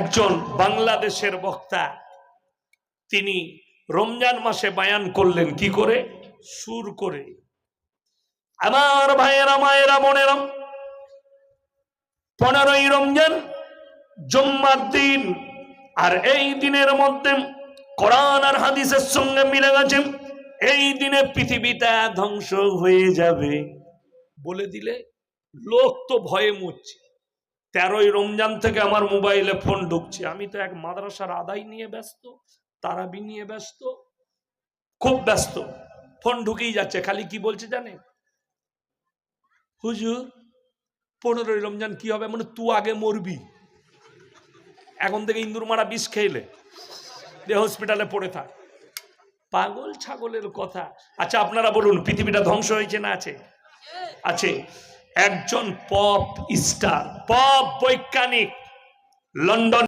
একজন বাংলাদেশের বক্তা তিনি রমজান মাসে বায়ান করলেন কি করে? সুর করে। আমার ভাইয়েরা মায়েরা বোনেরা, 15ই রমজান জুম্মার দিন, আর এই দিনের মধ্যে কোরআন আর হাদিসের সঙ্গে মিলে গেছে এই দিনে পৃথিবীটা ধ্বংস হয়ে যাবে বলে দিলে লোক তো ভয়ে মরছে। 13ই রমজান থেকে আমার মোবাইলে ফোন ঢুকছে, আমি তো এক মাদ্রাসার আদায় নিয়ে ব্যস্ত, তারাবি নিয়ে ব্যস্ত, খুব ব্যস্ত, ফোন ঢুকেই যাচ্ছে। খালি কি বলছে জানে? হুজুর 15ই রমজান কি হবে? মানে তুই আগে মরবি, এখন থেকে ইন্দুর মারা বিষ খেলে হসপিটালে পড়ে থাক। পাগল ছাগলের কথা। আচ্ছা আপনারা বলুন, পৃথিবীটা ধ্বংস হয়েছে না আছে? আছে। একজন পপ স্টার, পপ বৈজ্ঞানিক লন্ডন